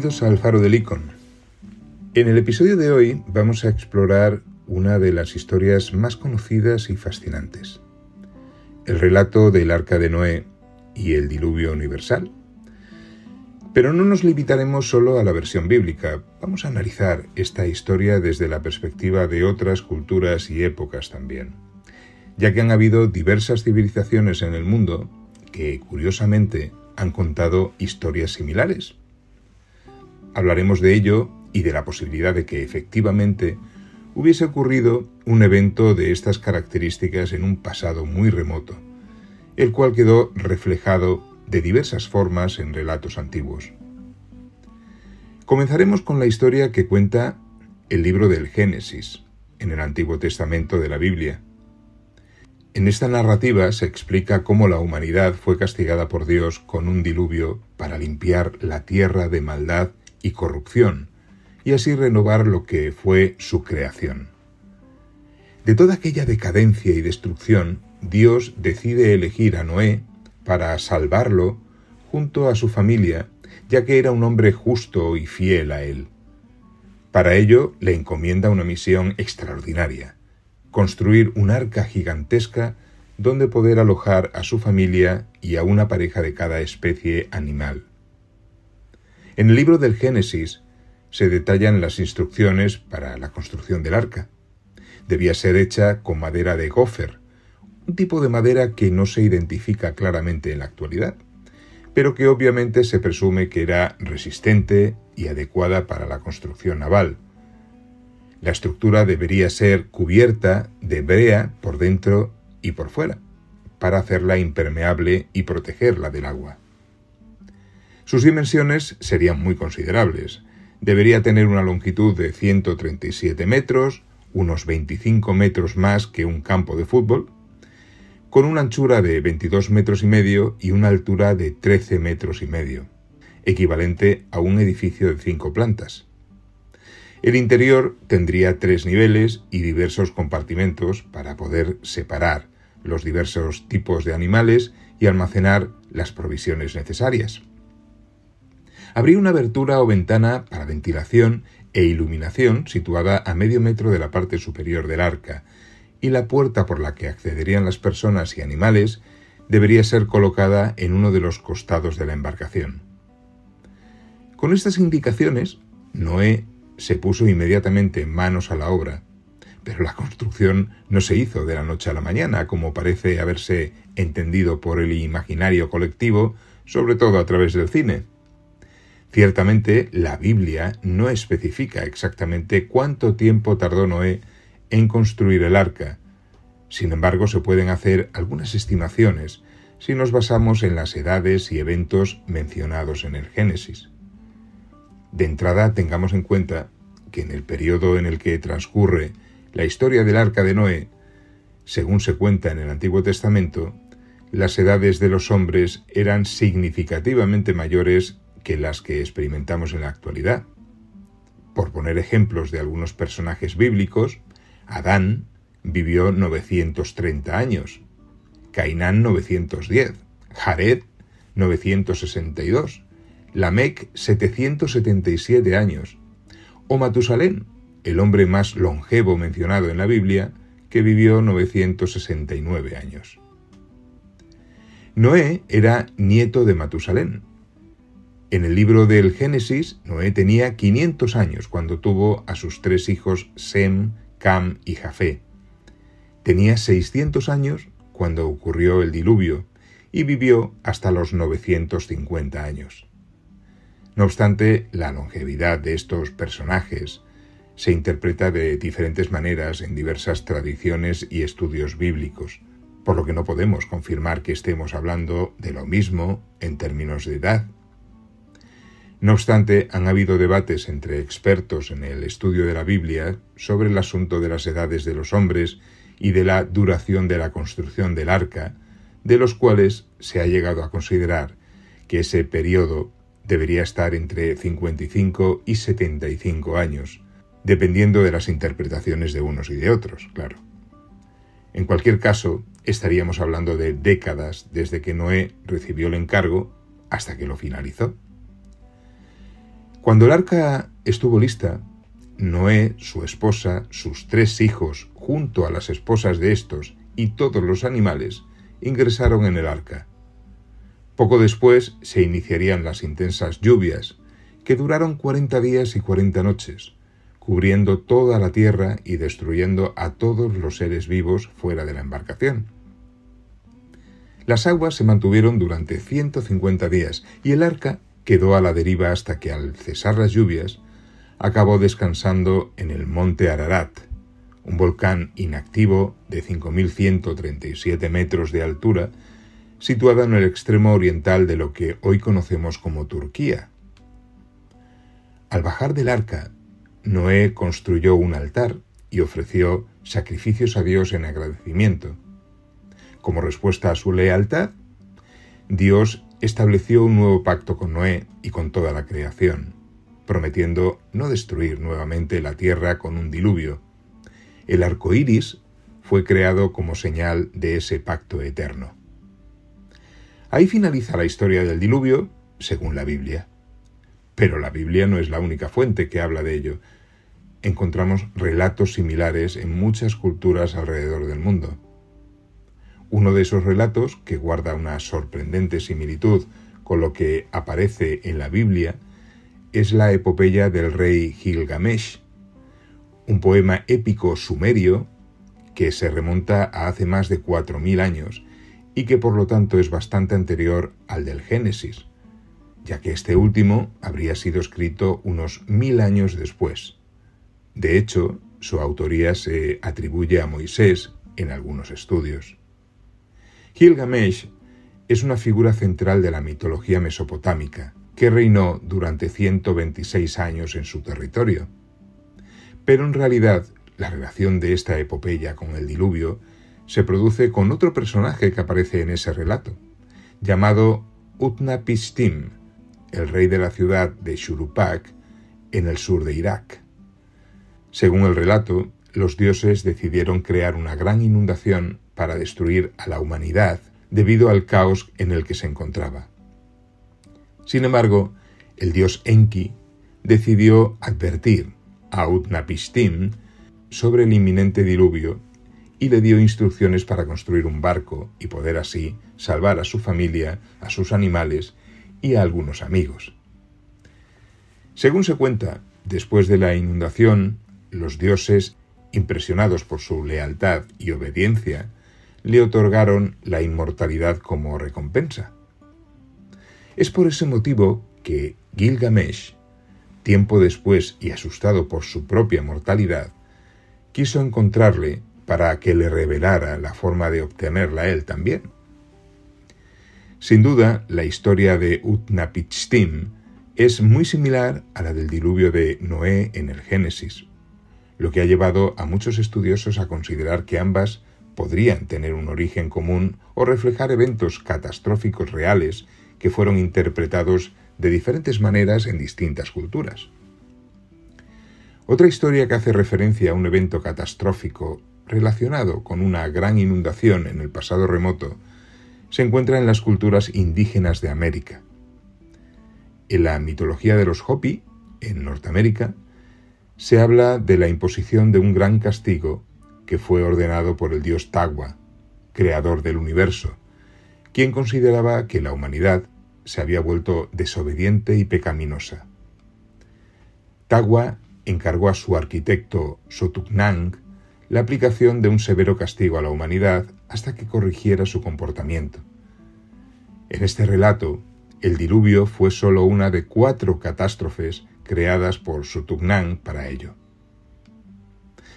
Bienvenidos al Faro de Licón. En el episodio de hoy vamos a explorar una de las historias más conocidas y fascinantes. El relato del Arca de Noé y el diluvio universal. Pero no nos limitaremos solo a la versión bíblica. Vamos a analizar esta historia desde la perspectiva de otras culturas y épocas también, ya que han habido diversas civilizaciones en el mundo que, curiosamente, han contado historias similares. Hablaremos de ello y de la posibilidad de que efectivamente hubiese ocurrido un evento de estas características en un pasado muy remoto, el cual quedó reflejado de diversas formas en relatos antiguos. Comenzaremos con la historia que cuenta el libro del Génesis, en el Antiguo Testamento de la Biblia. En esta narrativa se explica cómo la humanidad fue castigada por Dios con un diluvio para limpiar la tierra de maldad y corrupción, y así renovar lo que fue su creación. De toda aquella decadencia y destrucción, Dios decide elegir a Noé para salvarlo junto a su familia, ya que era un hombre justo y fiel a él. Para ello le encomienda una misión extraordinaria: construir un arca gigantesca donde poder alojar a su familia y a una pareja de cada especie animal. En el libro del Génesis se detallan las instrucciones para la construcción del arca. Debía ser hecha con madera de gofer, un tipo de madera que no se identifica claramente en la actualidad, pero que obviamente se presume que era resistente y adecuada para la construcción naval. La estructura debería ser cubierta de brea por dentro y por fuera, para hacerla impermeable y protegerla del agua. Sus dimensiones serían muy considerables. Debería tener una longitud de 137 metros, unos 25 metros más que un campo de fútbol, con una anchura de 22 metros y medio y una altura de 13 metros y medio, equivalente a un edificio de 5 plantas. El interior tendría 3 niveles y diversos compartimentos para poder separar los diversos tipos de animales y almacenar las provisiones necesarias. Habría una abertura o ventana para ventilación e iluminación situada a medio metro de la parte superior del arca, y la puerta por la que accederían las personas y animales debería ser colocada en uno de los costados de la embarcación. Con estas indicaciones, Noé se puso inmediatamente manos a la obra, pero la construcción no se hizo de la noche a la mañana, como parece haberse entendido por el imaginario colectivo, sobre todo a través del cine. Ciertamente, la Biblia no especifica exactamente cuánto tiempo tardó Noé en construir el arca. Sin embargo, se pueden hacer algunas estimaciones si nos basamos en las edades y eventos mencionados en el Génesis. De entrada, tengamos en cuenta que en el periodo en el que transcurre la historia del Arca de Noé, según se cuenta en el Antiguo Testamento, las edades de los hombres eran significativamente mayores que las que experimentamos en la actualidad. Por poner ejemplos de algunos personajes bíblicos, Adán vivió 930 años, Cainán 910, Jared 962, Lamec 777 años, o Matusalén, el hombre más longevo mencionado en la Biblia, que vivió 969 años. Noé era nieto de Matusalén. En el libro del Génesis, Noé tenía 500 años cuando tuvo a sus 3 hijos Sem, Cam y Jafé. Tenía 600 años cuando ocurrió el diluvio y vivió hasta los 950 años. No obstante, la longevidad de estos personajes se interpreta de diferentes maneras en diversas tradiciones y estudios bíblicos, por lo que no podemos confirmar que estemos hablando de lo mismo en términos de edad. No obstante, han habido debates entre expertos en el estudio de la Biblia sobre el asunto de las edades de los hombres y de la duración de la construcción del arca, de los cuales se ha llegado a considerar que ese periodo debería estar entre 55 y 75 años, dependiendo de las interpretaciones de unos y de otros, claro. En cualquier caso, estaríamos hablando de décadas desde que Noé recibió el encargo hasta que lo finalizó. Cuando el arca estuvo lista, Noé, su esposa, sus 3 hijos, junto a las esposas de estos y todos los animales, ingresaron en el arca. Poco después se iniciarían las intensas lluvias, que duraron 40 días y 40 noches, cubriendo toda la tierra y destruyendo a todos los seres vivos fuera de la embarcación. Las aguas se mantuvieron durante 150 días y el arca quedó a la deriva hasta que, al cesar las lluvias, acabó descansando en el monte Ararat, un volcán inactivo de 5.137 metros de altura, situado en el extremo oriental de lo que hoy conocemos como Turquía. Al bajar del arca, Noé construyó un altar y ofreció sacrificios a Dios en agradecimiento. Como respuesta a su lealtad, Dios estableció un nuevo pacto con Noé y con toda la creación, prometiendo no destruir nuevamente la tierra con un diluvio. El arco iris fue creado como señal de ese pacto eterno. Ahí finaliza la historia del diluvio, según la Biblia. Pero la Biblia no es la única fuente que habla de ello. Encontramos relatos similares en muchas culturas alrededor del mundo. Uno de esos relatos, que guarda una sorprendente similitud con lo que aparece en la Biblia, es la epopeya del rey Gilgamesh, un poema épico sumerio que se remonta a hace más de 4.000 años y que por lo tanto es bastante anterior al del Génesis, ya que este último habría sido escrito unos 1000 años después. De hecho, su autoría se atribuye a Moisés en algunos estudios. Gilgamesh es una figura central de la mitología mesopotámica, que reinó durante 126 años en su territorio. Pero en realidad, la relación de esta epopeya con el diluvio se produce con otro personaje que aparece en ese relato, llamado Utnapishtim, el rey de la ciudad de Shuruppak, en el sur de Irak. Según el relato, los dioses decidieron crear una gran inundación para destruir a la humanidad debido al caos en el que se encontraba. Sin embargo, el dios Enki decidió advertir a Utnapishtim sobre el inminente diluvio y le dio instrucciones para construir un barco y poder así salvar a su familia, a sus animales y a algunos amigos. Según se cuenta, después de la inundación, los dioses, impresionados por su lealtad y obediencia, le otorgaron la inmortalidad como recompensa. Es por ese motivo que Gilgamesh, tiempo después y asustado por su propia mortalidad, quiso encontrarle para que le revelara la forma de obtenerla él también. Sin duda, la historia de Utnapishtim es muy similar a la del diluvio de Noé en el Génesis, lo que ha llevado a muchos estudiosos a considerar que ambas podrían tener un origen común o reflejar eventos catastróficos reales que fueron interpretados de diferentes maneras en distintas culturas. Otra historia que hace referencia a un evento catastrófico relacionado con una gran inundación en el pasado remoto se encuentra en las culturas indígenas de América. En la mitología de los Hopi, en Norteamérica, se habla de la imposición de un gran castigo que fue ordenado por el dios Tagua, creador del universo, quien consideraba que la humanidad se había vuelto desobediente y pecaminosa. Tagua encargó a su arquitecto Sotugnang la aplicación de un severo castigo a la humanidad hasta que corrigiera su comportamiento. En este relato, el diluvio fue solo una de 4 catástrofes creadas por Sotugnang para ello.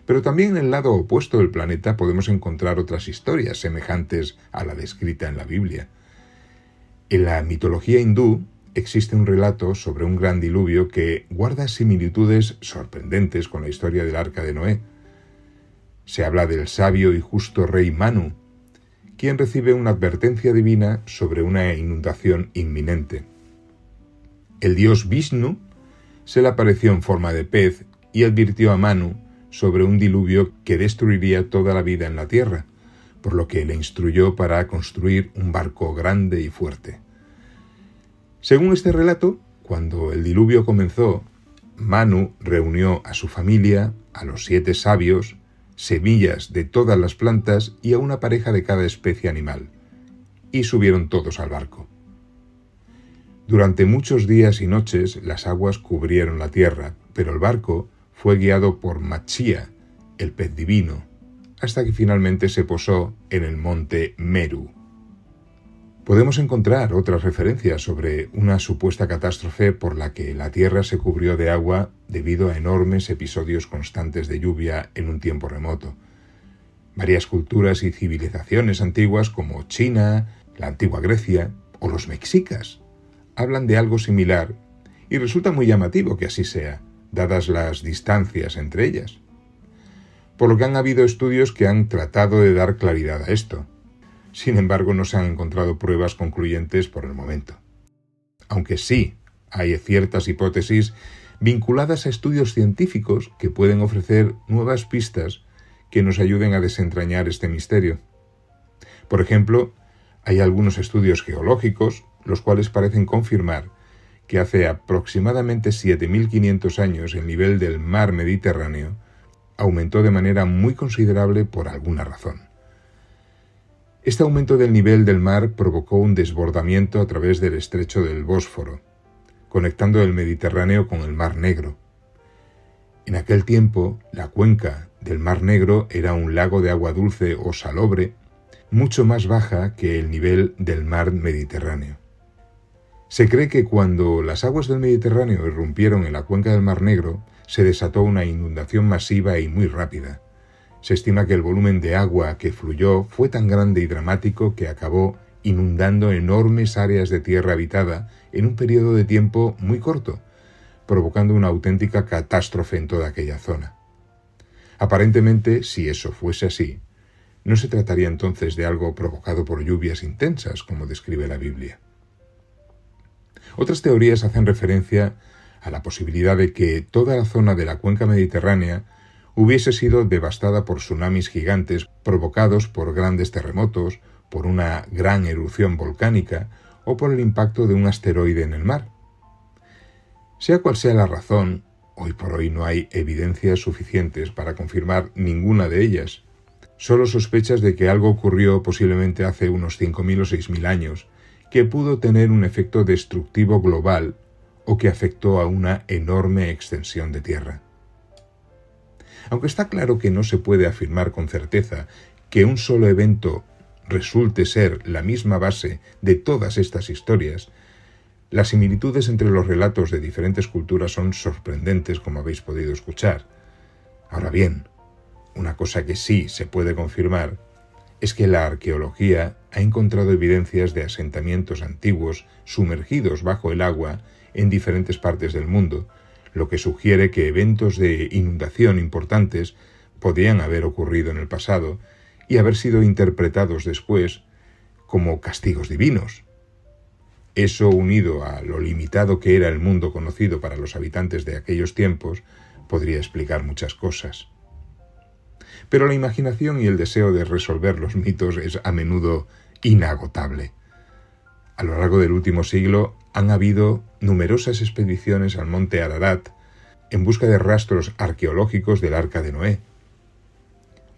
Pero también en el lado opuesto del planeta podemos encontrar otras historias semejantes a la descrita en la Biblia. En la mitología hindú existe un relato sobre un gran diluvio que guarda similitudes sorprendentes con la historia del Arca de Noé. Se habla del sabio y justo rey Manu, quien recibe una advertencia divina sobre una inundación inminente. El dios Vishnu se le apareció en forma de pez y advirtió a Manu sobre un diluvio que destruiría toda la vida en la tierra, por lo que le instruyó para construir un barco grande y fuerte. Según este relato, Cuando el diluvio comenzó, Manu reunió a su familia, a los 7 sabios, semillas de todas las plantas y a una pareja de cada especie animal, y subieron todos al barco. Durante muchos días y noches las aguas cubrieron la tierra, pero el barco fue guiado por Machía, el pez divino, hasta que finalmente se posó en el monte Meru. Podemos encontrar otras referencias sobre una supuesta catástrofe por la que la tierra se cubrió de agua debido a enormes episodios constantes de lluvia en un tiempo remoto. Varias culturas y civilizaciones antiguas como China, la antigua Grecia o los mexicas hablan de algo similar y resulta muy llamativo que así sea, dadas las distancias entre ellas. Por lo que han habido estudios que han tratado de dar claridad a esto. Sin embargo, no se han encontrado pruebas concluyentes por el momento. Aunque sí, hay ciertas hipótesis vinculadas a estudios científicos que pueden ofrecer nuevas pistas que nos ayuden a desentrañar este misterio. Por ejemplo, hay algunos estudios geológicos, los cuales parecen confirmar que hace aproximadamente 7.500 años el nivel del mar Mediterráneo aumentó de manera muy considerable por alguna razón. Este aumento del nivel del mar provocó un desbordamiento a través del estrecho del Bósforo, conectando el Mediterráneo con el Mar Negro. En aquel tiempo, la cuenca del Mar Negro era un lago de agua dulce o salobre, mucho más baja que el nivel del mar Mediterráneo. Se cree que cuando las aguas del Mediterráneo irrumpieron en la cuenca del Mar Negro, se desató una inundación masiva y muy rápida. Se estima que el volumen de agua que fluyó fue tan grande y dramático que acabó inundando enormes áreas de tierra habitada en un periodo de tiempo muy corto, provocando una auténtica catástrofe en toda aquella zona. Aparentemente, si eso fuese así, no se trataría entonces de algo provocado por lluvias intensas, como describe la Biblia. Otras teorías hacen referencia a la posibilidad de que toda la zona de la cuenca mediterránea hubiese sido devastada por tsunamis gigantes provocados por grandes terremotos, por una gran erupción volcánica o por el impacto de un asteroide en el mar. Sea cual sea la razón, hoy por hoy no hay evidencias suficientes para confirmar ninguna de ellas. Solo sospechas de que algo ocurrió posiblemente hace unos 5.000 o 6.000 años, que pudo tener un efecto destructivo global o que afectó a una enorme extensión de tierra. Aunque está claro que no se puede afirmar con certeza que un solo evento resulte ser la misma base de todas estas historias, las similitudes entre los relatos de diferentes culturas son sorprendentes, como habéis podido escuchar. Ahora bien, una cosa que sí se puede confirmar es que la arqueología ha encontrado evidencias de asentamientos antiguos sumergidos bajo el agua en diferentes partes del mundo, lo que sugiere que eventos de inundación importantes podían haber ocurrido en el pasado y haber sido interpretados después como castigos divinos. Eso, unido a lo limitado que era el mundo conocido para los habitantes de aquellos tiempos, podría explicar muchas cosas. Pero la imaginación y el deseo de resolver los mitos es a menudo inagotable. A lo largo del último siglo han habido numerosas expediciones al monte Ararat en busca de rastros arqueológicos del Arca de Noé.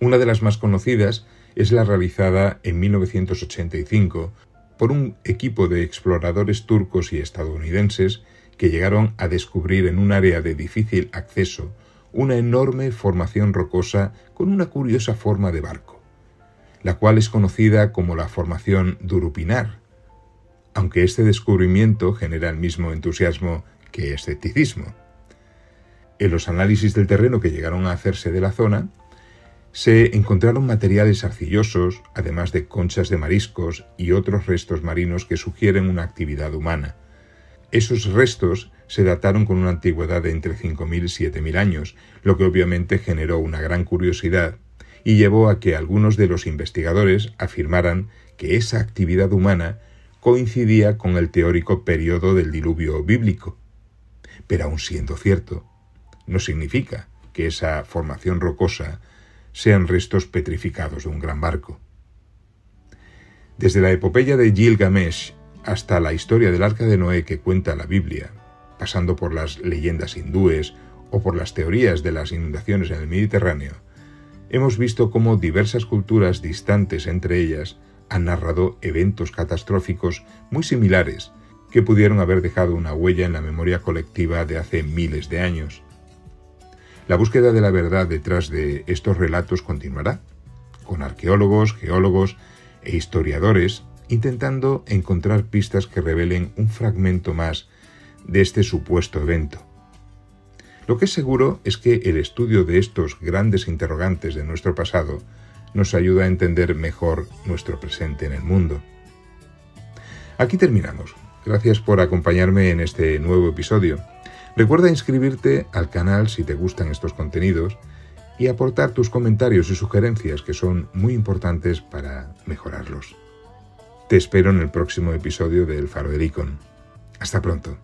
Una de las más conocidas es la realizada en 1985 por un equipo de exploradores turcos y estadounidenses que llegaron a descubrir en un área de difícil acceso una enorme formación rocosa con una curiosa forma de barco, la cual es conocida como la formación Durupinar, aunque este descubrimiento genera el mismo entusiasmo que escepticismo. En los análisis del terreno que llegaron a hacerse de la zona, se encontraron materiales arcillosos, además de conchas de mariscos y otros restos marinos que sugieren una actividad humana. Esos restos se dataron con una antigüedad de entre 5.000 y 7.000 años, lo que obviamente generó una gran curiosidad y llevó a que algunos de los investigadores afirmaran que esa actividad humana coincidía con el teórico periodo del diluvio bíblico. Pero aun siendo cierto, no significa que esa formación rocosa sean restos petrificados de un gran barco. Desde la epopeya de Gilgamesh hasta la historia del Arca de Noé que cuenta la Biblia, pasando por las leyendas hindúes o por las teorías de las inundaciones en el Mediterráneo, hemos visto cómo diversas culturas distantes entre ellas han narrado eventos catastróficos muy similares que pudieron haber dejado una huella en la memoria colectiva de hace miles de años. La búsqueda de la verdad detrás de estos relatos continuará, con arqueólogos, geólogos e historiadores intentando encontrar pistas que revelen un fragmento más de este supuesto evento. Lo que es seguro es que el estudio de estos grandes interrogantes de nuestro pasado nos ayuda a entender mejor nuestro presente en el mundo. Aquí terminamos. Gracias por acompañarme en este nuevo episodio. Recuerda inscribirte al canal si te gustan estos contenidos y aportar tus comentarios y sugerencias que son muy importantes para mejorarlos. Te espero en el próximo episodio de El Faro de Licón. Hasta pronto.